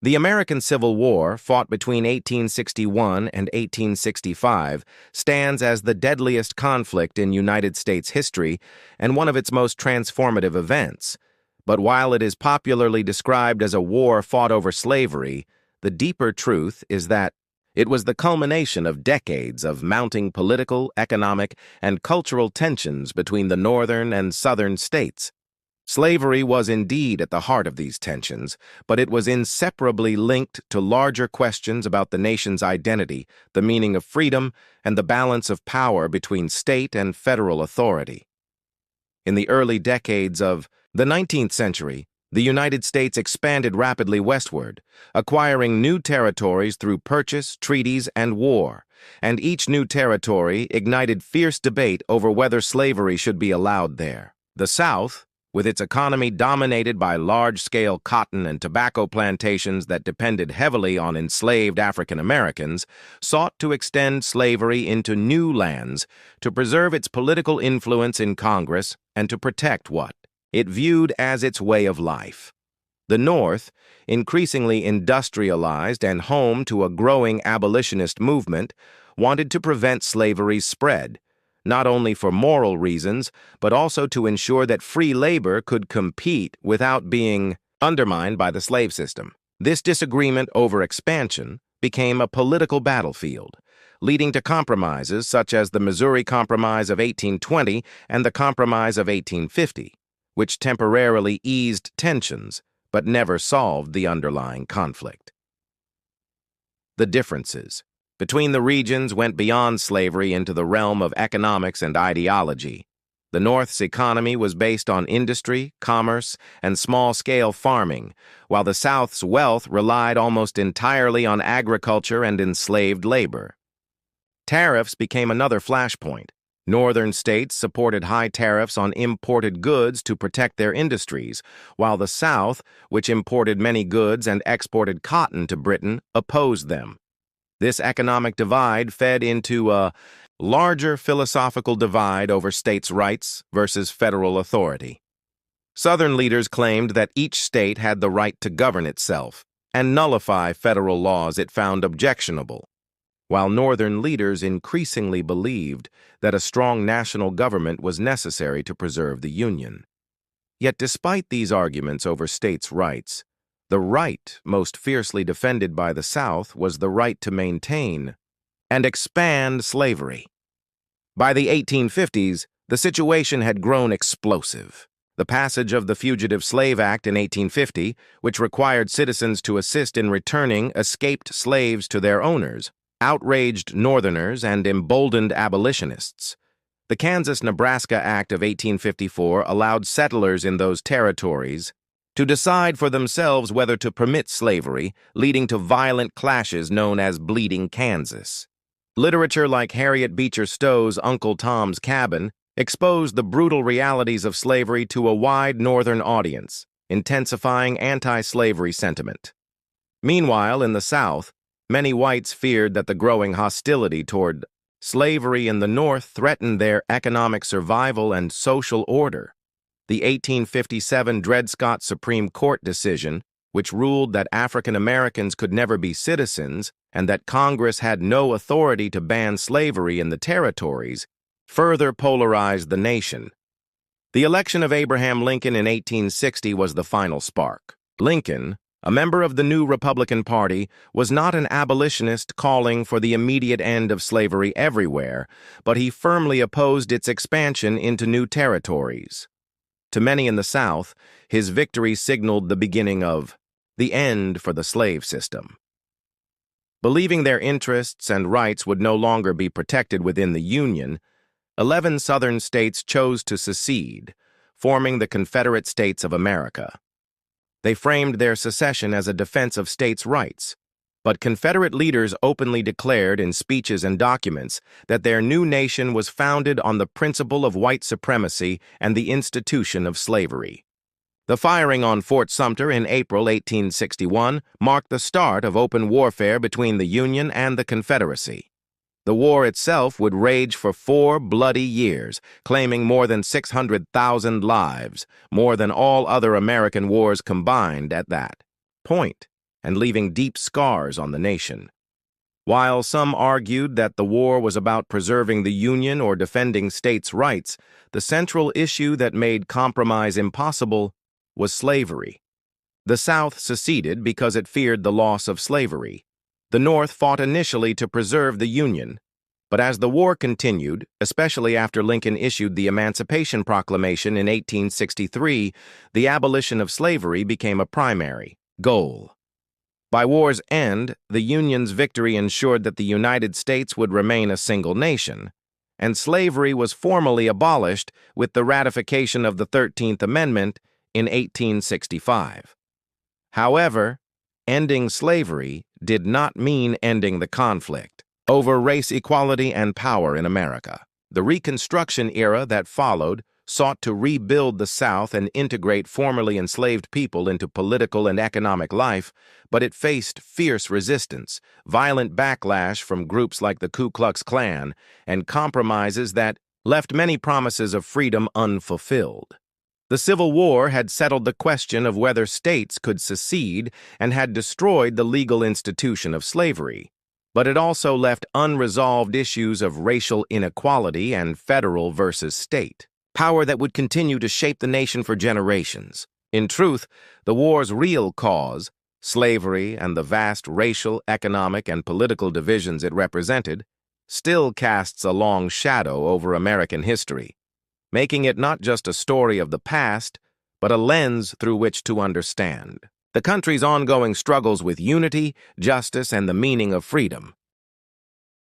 The American Civil War, fought between 1861 and 1865, stands as the deadliest conflict in United States history and one of its most transformative events. But while it is popularly described as a war fought over slavery, the deeper truth is that it was the culmination of decades of mounting political, economic, and cultural tensions between the northern and southern states. Slavery was indeed at the heart of these tensions, but it was inseparably linked to larger questions about the nation's identity, the meaning of freedom, and the balance of power between state and federal authority. In the early decades of the 19th century, the United States expanded rapidly westward, acquiring new territories through purchase, treaties, and war, and each new territory ignited fierce debate over whether slavery should be allowed there. The South, with its economy dominated by large-scale cotton and tobacco plantations that depended heavily on enslaved African Americans, sought to extend slavery into new lands to preserve its political influence in Congress and to protect what it viewed as its way of life. The North, increasingly industrialized and home to a growing abolitionist movement, wanted to prevent slavery's spread, not only for moral reasons, but also to ensure that free labor could compete without being undermined by the slave system. This disagreement over expansion became a political battlefield, leading to compromises such as the Missouri Compromise of 1820 and the Compromise of 1850, which temporarily eased tensions but never solved the underlying conflict. The differences between the regions went beyond slavery into the realm of economics and ideology. The North's economy was based on industry, commerce, and small-scale farming, while the South's wealth relied almost entirely on agriculture and enslaved labor. Tariffs became another flashpoint. Northern states supported high tariffs on imported goods to protect their industries, while the South, which imported many goods and exported cotton to Britain, opposed them. This economic divide fed into a larger philosophical divide over states' rights versus federal authority. Southern leaders claimed that each state had the right to govern itself and nullify federal laws it found objectionable, while Northern leaders increasingly believed that a strong national government was necessary to preserve the Union. Yet despite these arguments over states' rights, the right most fiercely defended by the South was the right to maintain and expand slavery. By the 1850s, the situation had grown explosive. The passage of the Fugitive Slave Act in 1850, which required citizens to assist in returning escaped slaves to their owners, outraged Northerners and emboldened abolitionists. The Kansas-Nebraska Act of 1854 allowed settlers in those territories to decide for themselves whether to permit slavery, leading to violent clashes known as Bleeding Kansas. Literature like Harriet Beecher Stowe's Uncle Tom's Cabin exposed the brutal realities of slavery to a wide Northern audience, intensifying anti-slavery sentiment. Meanwhile, in the South, many whites feared that the growing hostility toward slavery in the North threatened their economic survival and social order. The 1857 Dred Scott Supreme Court decision, which ruled that African Americans could never be citizens and that Congress had no authority to ban slavery in the territories, further polarized the nation. The election of Abraham Lincoln in 1860 was the final spark. Lincoln, a member of the new Republican Party, was not an abolitionist calling for the immediate end of slavery everywhere, but he firmly opposed its expansion into new territories. To many in the South, his victory signaled the beginning of the end for the slave system. Believing their interests and rights would no longer be protected within the Union, 11 Southern states chose to secede, forming the Confederate States of America. They framed their secession as a defense of states' rights, but Confederate leaders openly declared in speeches and documents that their new nation was founded on the principle of white supremacy and the institution of slavery. The firing on Fort Sumter in April 1861 marked the start of open warfare between the Union and the Confederacy. The war itself would rage for 4 bloody years, claiming more than 600,000 lives, more than all other American wars combined at that point. and leaving deep scars on the nation. While some argued that the war was about preserving the Union or defending states' rights, the central issue that made compromise impossible was slavery. The South seceded because it feared the loss of slavery. The North fought initially to preserve the Union, but as the war continued, especially after Lincoln issued the Emancipation Proclamation in 1863, the abolition of slavery became a primary goal. By war's end, the Union's victory ensured that the United States would remain a single nation, and slavery was formally abolished with the ratification of the 13th Amendment in 1865. However, ending slavery did not mean ending the conflict over race equality and power in America. The Reconstruction era that followed sought to rebuild the South and integrate formerly enslaved people into political and economic life, but it faced fierce resistance, violent backlash from groups like the Ku Klux Klan, and compromises that left many promises of freedom unfulfilled. The Civil War had settled the question of whether states could secede and had destroyed the legal institution of slavery, but it also left unresolved issues of racial inequality and federal versus state power that would continue to shape the nation for generations. In truth, the war's real cause, slavery and the vast racial, economic, and political divisions it represented, still casts a long shadow over American history, making it not just a story of the past, but a lens through which to understand the country's ongoing struggles with unity, justice, and the meaning of freedom.